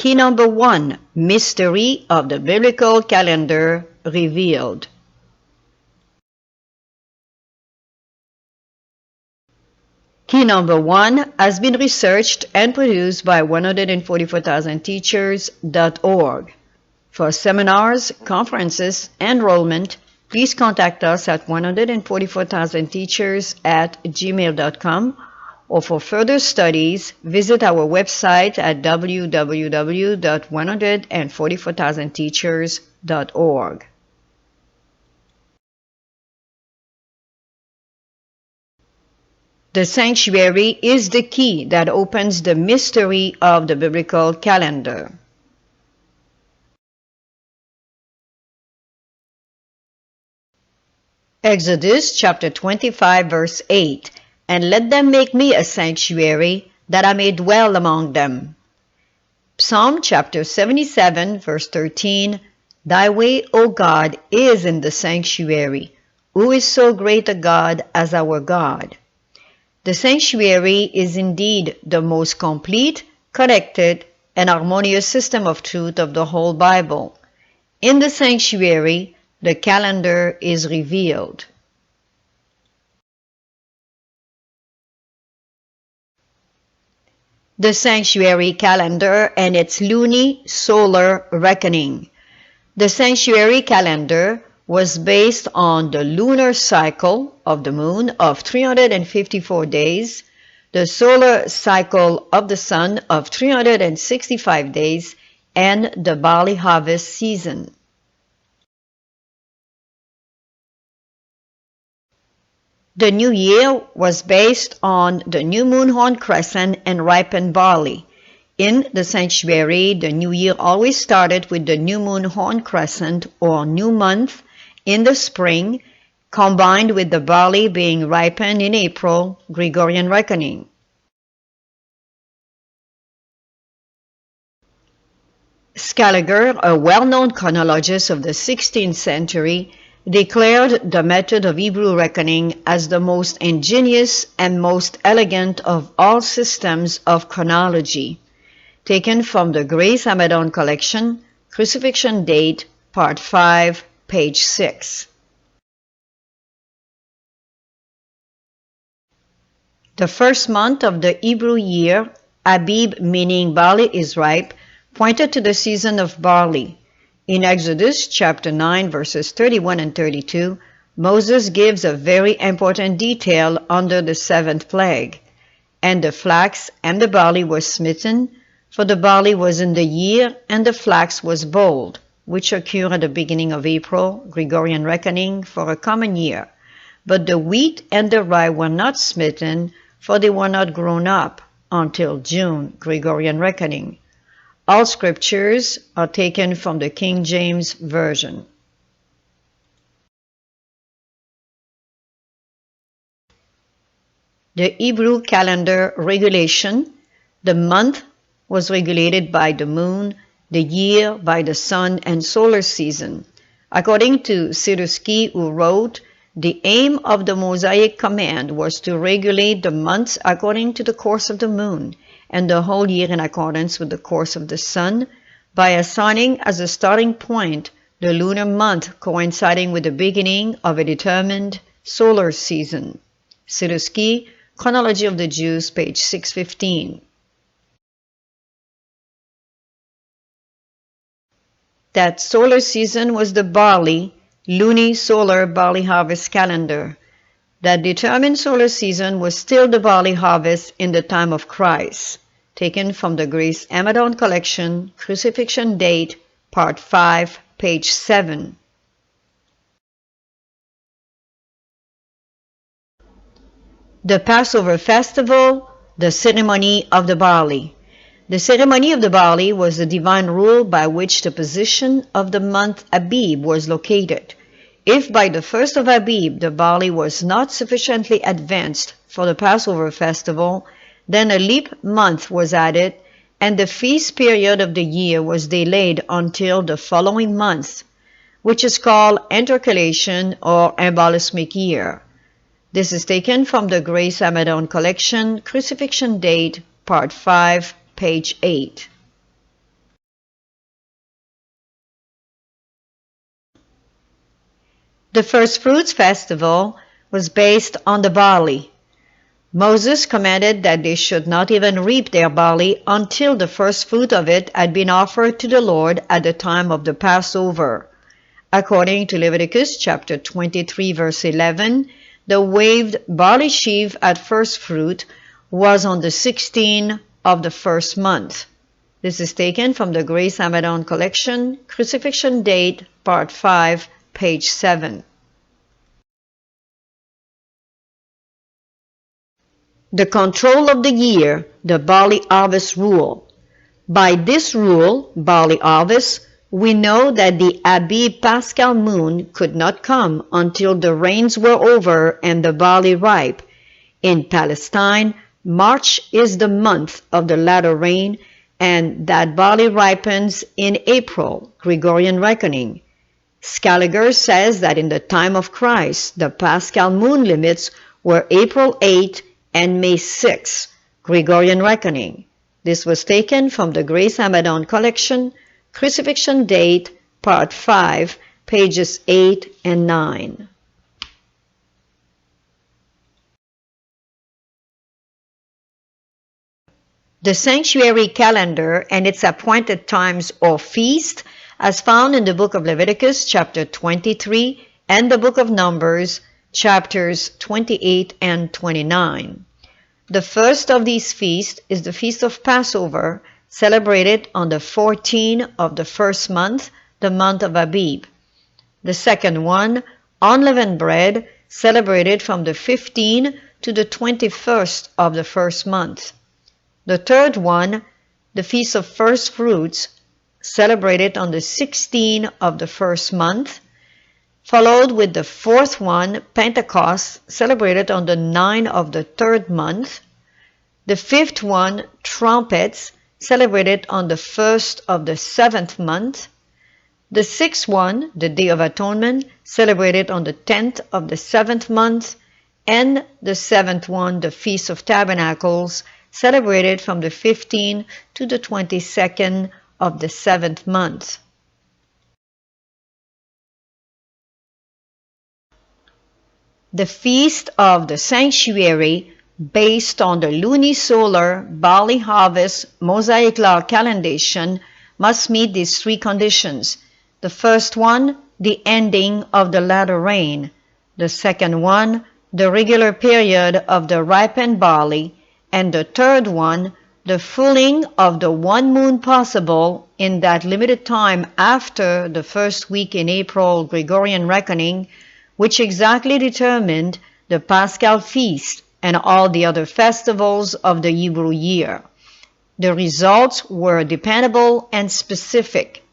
Key number 1, Mystery of the Biblical Calendar Revealed. Key number 1 has been researched and produced by 144,000teachers.org. For seminars, conferences, enrollment, please contact us at 144,000teachers@gmail.com, or for further studies, visit our website at www.144,000teachers.org. The sanctuary is the key that opens the mystery of the biblical calendar. Exodus chapter 25 verse 8, "And let them make me a sanctuary, that I may dwell among them." Psalm chapter 77 verse 13, "Thy way, O God, is in the sanctuary. Who is so great a God as our God?" The sanctuary is indeed the most complete, connected, and harmonious system of truth of the whole Bible. In the sanctuary, the calendar is revealed. The sanctuary calendar and its luni-solar reckoning. The sanctuary calendar was based on the lunar cycle of the moon of 354 days, the solar cycle of the sun of 365 days, and the barley harvest season. The new year was based on the new moon horn crescent and ripened barley. In the sanctuary, the new year always started with the new moon horn crescent or new month in the spring, combined with the barley being ripened in April, Gregorian Reckoning. Scaliger, a well-known chronologist of the 16th century, declared the method of Hebrew reckoning as the most ingenious and most elegant of all systems of chronology. Taken from the Grace Amadon collection, Crucifixion Date, Part 5, page 6. The first month of the Hebrew year, Abib, meaning barley is ripe, pointed to the season of barley. In Exodus chapter 9 verses 31 and 32, Moses gives a very important detail under the seventh plague. "And the flax and the barley were smitten, for the barley was in the year, and the flax was bold," which occur at the beginning of April, Gregorian Reckoning, for a common year. "But the wheat and the rye were not smitten, for they were not grown up until June," Gregorian Reckoning. All scriptures are taken from the King James Version. The Hebrew calendar regulation. The month was regulated by the moon, the year by the sun and solar season. According to Sidusky, who wrote, "The aim of the Mosaic command was to regulate the months according to the course of the moon, and the whole year in accordance with the course of the sun, by assigning as a starting point the lunar month coinciding with the beginning of a determined solar season." Sidusky, Chronology of the Jews, page 615. That solar season was the barley, luni-solar barley harvest calendar. That determined solar season was still the barley harvest in the time of Christ. Taken from the Grace Amadon collection, Crucifixion Date, Part 5, page 7. The Passover Festival, the ceremony of the barley. The ceremony of the barley was the divine rule by which the position of the month Abib was located. If by the 1st of Abib the barley was not sufficiently advanced for the Passover festival, then a leap month was added, and the feast period of the year was delayed until the following month, which is called intercalation or embollismic year. This is taken from the Grace Amadon collection, Crucifixion Date, Part 5, page 8. The first fruits festival was based on the barley. Moses commanded that they should not even reap their barley until the first fruit of it had been offered to the Lord at the time of the Passover. According to Leviticus chapter 23 verse 11, the waved barley sheaf at first fruit was on the 16th of the first month. This is taken from the Grace Amadon Collection, Crucifixion Date, Part 5, page 7. The control of the year, the barley harvest rule. By this rule, barley harvest, we know that the Abib Paschal moon could not come until the rains were over and the barley ripe. In Palestine, March is the month of the latter rain, and that barley ripens in April, Gregorian Reckoning. Scaliger says that in the time of Christ, the Paschal moon limits were April 8 and May 6, Gregorian Reckoning. This was taken from the Grace Amadon Collection, Crucifixion Date, Part 5, pages 8 and 9. The sanctuary calendar and its appointed times or feast, as found in the book of Leviticus chapter 23 and the book of Numbers chapters 28 and 29. The first of these feasts is the Feast of Passover, celebrated on the 14th of the first month, the month of Abib. The second one, unleavened bread, celebrated from the 15th to the 21st of the first month. The third one, the Feast of First Fruits, celebrated on the 16th of the first month, followed with the fourth one, Pentecost, celebrated on the 9th of the third month. The fifth one, Trumpets, celebrated on the 1st of the seventh month. The sixth one, the Day of Atonement, celebrated on the 10th of the seventh month. And the seventh one, the Feast of Tabernacles, celebrated from the 15th to the 22nd of the seventh month. The Feast of the Sanctuary, based on the lunisolar barley harvest Mosaic law calendaration, must meet these three conditions. The first one, the ending of the latter rain. The second one, the regular period of the ripened barley. And the third one, the fulling of the one moon possible in that limited time after the first week in April Gregorian Reckoning, which exactly determined the Paschal feast and all the other festivals of the Hebrew year. The results were dependable and specific.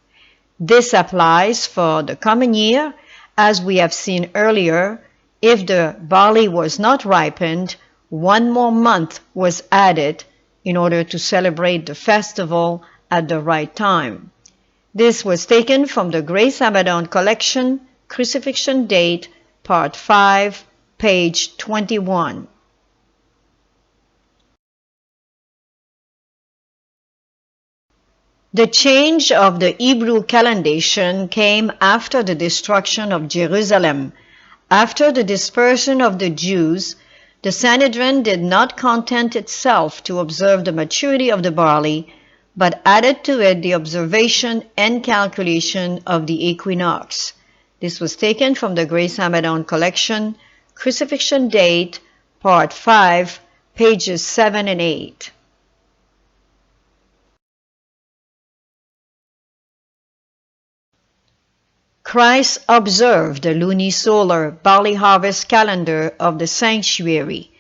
This applies for the common year, as we have seen earlier. If the barley was not ripened, one more month was added in order to celebrate the festival at the right time. This was taken from the Grace Amadon Collection, Crucifixion Date, Part 5, page 21. The change of the Hebrew calendaration came after the destruction of Jerusalem. After the dispersion of the Jews, the Sanhedrin did not content itself to observe the maturity of the barley, but added to it the observation and calculation of the equinox. This was taken from the Grace Amadon Collection, Crucifixion Date, Part 5, pages 7 and 8. Christ observed the lunisolar barley harvest calendar of the sanctuary.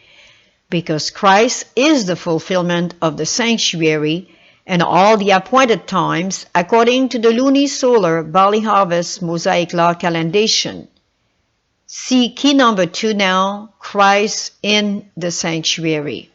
Because Christ is the fulfillment of the sanctuary and all the appointed times according to the lunisolar barley harvest Mosaic law calendaration. See key number 2 now, Christ in the sanctuary.